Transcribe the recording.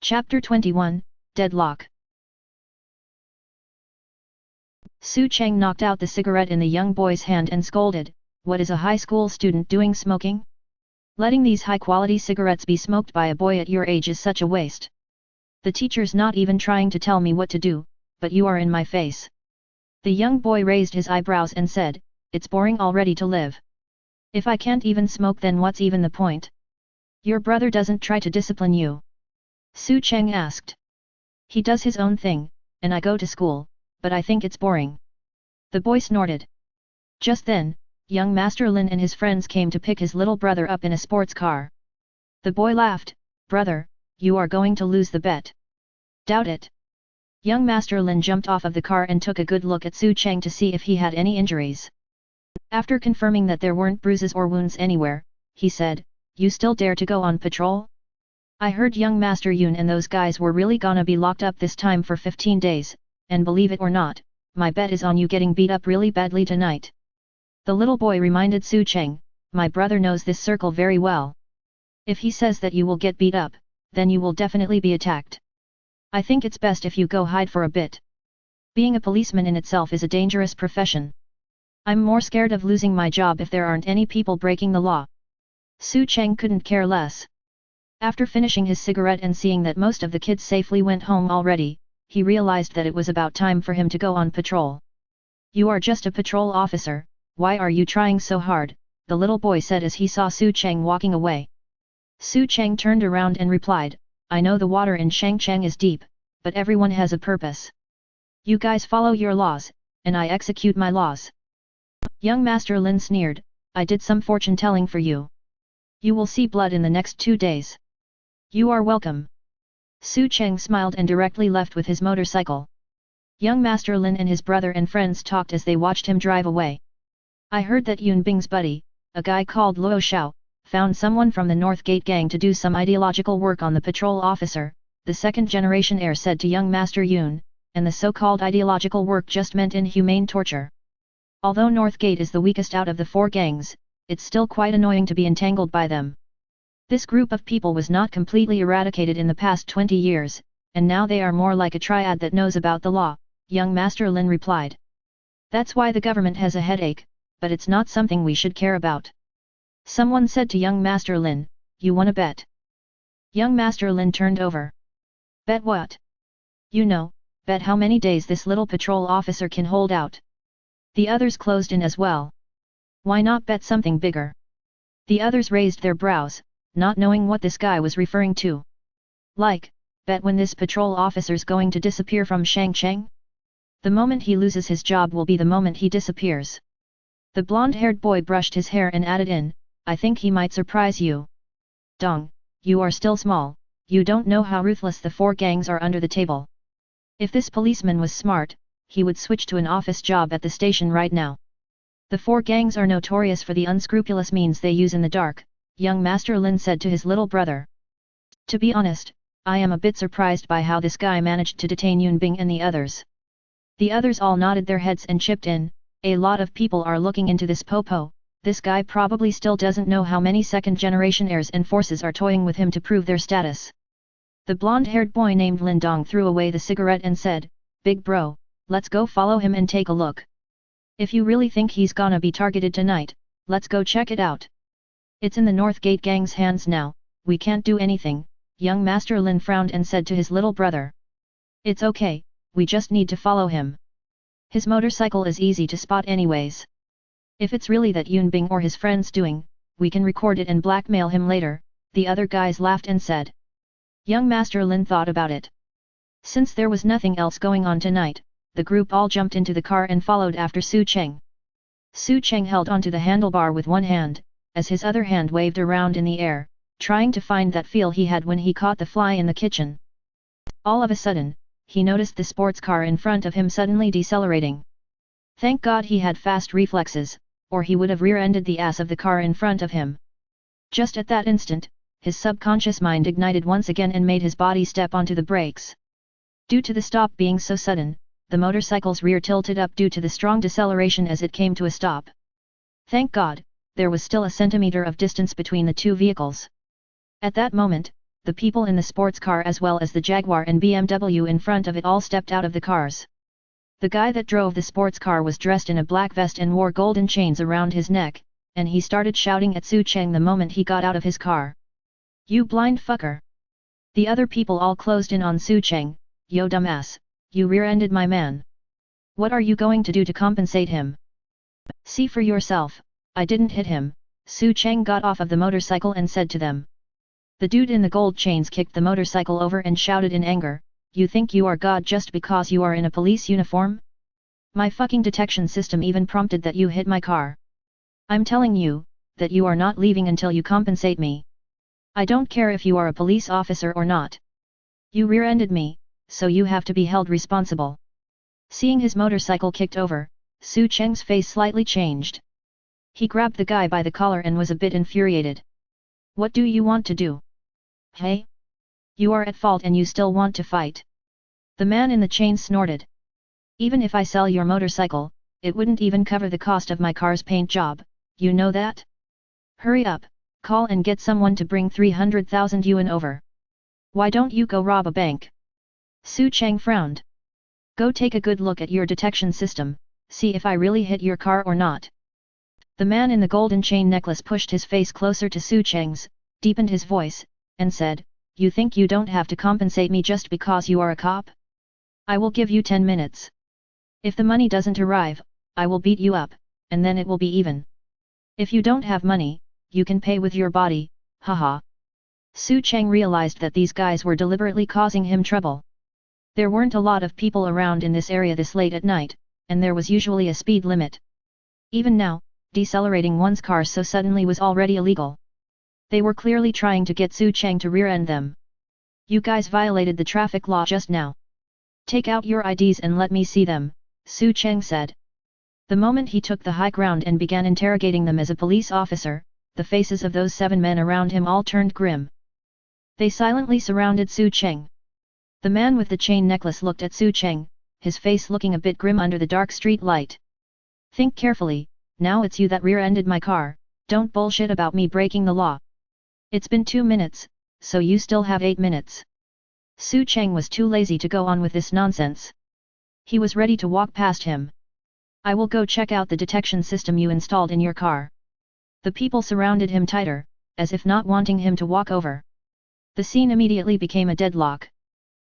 Chapter 21, Deadlock. Su Cheng knocked out the cigarette in the young boy's hand and scolded, "What is a high school student doing smoking? Letting these high-quality cigarettes be smoked by a boy at your age is such a waste. The teacher's not even trying to tell me what to do, but you are in my face." The young boy raised his eyebrows and said, "It's boring already to live. If I can't even smoke, then what's even the point? Your brother doesn't try to discipline you?" Su Cheng asked. "He does his own thing, and I go to school, but I think it's boring." The boy snorted. Just then, young Master Lin and his friends came to pick his little brother up in a sports car. The boy laughed, "Brother, you are going to lose the bet." "Doubt it." Young Master Lin jumped off of the car and took a good look at Su Cheng to see if he had any injuries. After confirming that there weren't bruises or wounds anywhere, he said, "You still dare to go on patrol? I heard young Master Yun and those guys were really gonna be locked up this time for 15 days, and believe it or not, my bet is on you getting beat up really badly tonight." The little boy reminded Su Cheng, "My brother knows this circle very well. If he says that you will get beat up, then you will definitely be attacked. I think it's best if you go hide for a bit. Being a policeman in itself is a dangerous profession. I'm more scared of losing my job if there aren't any people breaking the law." Su Cheng couldn't care less. After finishing his cigarette and seeing that most of the kids safely went home already, he realized that it was about time for him to go on patrol. "You are just a patrol officer, why are you trying so hard?" the little boy said as he saw Su Cheng walking away. Su Cheng turned around and replied, "I know the water in Shangcheng is deep, but everyone has a purpose. You guys follow your laws, and I execute my laws." Young Master Lin sneered, "I did some fortune-telling for you. You will see blood in the next 2 days. You are welcome." Su Cheng smiled and directly left with his motorcycle. Young Master Lin and his brother and friends talked as they watched him drive away. "I heard that Yun Bing's buddy, a guy called Luo Xiao, found someone from the North Gate gang to do some ideological work on the patrol officer," the second-generation heir said to young Master Yun, "and the so-called ideological work just meant inhumane torture. Although North Gate is the weakest out of the 4 gangs, it's still quite annoying to be entangled by them. This group of people was not completely eradicated in the past 20 years, and now they are more like a triad that knows about the law," young Master Lin replied. "That's why the government has a headache, but it's not something we should care about." Someone said to young Master Lin, "You wanna bet?" Young Master Lin turned over. "Bet what?" "You know, bet how many days this little patrol officer can hold out." The others closed in as well. "Why not bet something bigger?" The others raised their brows, not knowing what this guy was referring to. "Like, bet when this patrol officer's going to disappear from Shangcheng? The moment he loses his job will be the moment he disappears." The blonde-haired boy brushed his hair and added in, "I think he might surprise you. Dong, you are still small, you don't know how ruthless the 4 gangs are under the table. If this policeman was smart, he would switch to an office job at the station right now. The 4 gangs are notorious for the unscrupulous means they use in the dark," young Master Lin said to his little brother. "To be honest, I am a bit surprised by how this guy managed to detain Yun Bing and the others." The others all nodded their heads and chipped in, "A lot of people are looking into this popo, this guy probably still doesn't know how many second-generation heirs and forces are toying with him to prove their status." The blonde-haired boy named Lin Dong threw away the cigarette and said, "Big bro, let's go follow him and take a look. If you really think he's gonna be targeted tonight, let's go check it out. It's in the North Gate gang's hands now, we can't do anything," young Master Lin frowned and said to his little brother. "It's okay, we just need to follow him. His motorcycle is easy to spot anyways. If it's really that Yun Bing or his friends doing, we can record it and blackmail him later," the other guys laughed and said. Young Master Lin thought about it. Since there was nothing else going on tonight, the group all jumped into the car and followed after Su Cheng. Su Cheng held onto the handlebar with one hand, as his other hand waved around in the air, trying to find that feel he had when he caught the fly in the kitchen. All of a sudden, he noticed the sports car in front of him suddenly decelerating. Thank God he had fast reflexes, or he would have rear-ended the ass of the car in front of him. Just at that instant, his subconscious mind ignited once again and made his body step onto the brakes. Due to the stop being so sudden, the motorcycle's rear tilted up due to the strong deceleration as it came to a stop. Thank God, there was still a centimeter of distance between the 2 vehicles. At that moment, the people in the sports car as well as the Jaguar and BMW in front of it all stepped out of the cars. The guy that drove the sports car was dressed in a black vest and wore golden chains around his neck, and he started shouting at Su Cheng the moment he got out of his car. "You blind fucker!" The other people all closed in on Su Cheng. "Yo dumbass, you rear-ended my man. What are you going to do to compensate him? See for yourself, I didn't hit him." Su Cheng got off of the motorcycle and said to them. The dude in the gold chains kicked the motorcycle over and shouted in anger, "You think you are God just because you are in a police uniform? My fucking detection system even prompted that you hit my car. I'm telling you, that you are not leaving until you compensate me. I don't care if you are a police officer or not. You rear-ended me, so you have to be held responsible." Seeing his motorcycle kicked over, Su Cheng's face slightly changed. He grabbed the guy by the collar and was a bit infuriated. "What do you want to do? Hey? You are at fault and you still want to fight?" The man in the chains snorted. "Even if I sell your motorcycle, it wouldn't even cover the cost of my car's paint job, you know that? Hurry up, call and get someone to bring 300,000 yuan over. Why don't you go rob a bank?" Su Cheng frowned. "Go take a good look at your detection system, see if I really hit your car or not." The man in the golden chain necklace pushed his face closer to Su Cheng's, deepened his voice, and said, "You think you don't have to compensate me just because you are a cop? I will give you 10 minutes. If the money doesn't arrive, I will beat you up, and then it will be even. If you don't have money, you can pay with your body, haha." Su Cheng realized that these guys were deliberately causing him trouble. There weren't a lot of people around in this area this late at night, and there was usually a speed limit. Even now, decelerating one's car so suddenly was already illegal. They were clearly trying to get Su Cheng to rear-end them. "You guys violated the traffic law just now. Take out your IDs and let me see them," Su Cheng said. The moment he took the high ground and began interrogating them as a police officer, the faces of those 7 men around him all turned grim. They silently surrounded Su Cheng. The man with the chain necklace looked at Su Cheng, his face looking a bit grim under the dark street light. "Think carefully, now it's you that rear-ended my car, don't bullshit about me breaking the law. It's been 2 minutes, so you still have 8 minutes. Su Cheng was too lazy to go on with this nonsense. He was ready to walk past him. "I will go check out the detection system you installed in your car." The people surrounded him tighter, as if not wanting him to walk over. The scene immediately became a deadlock.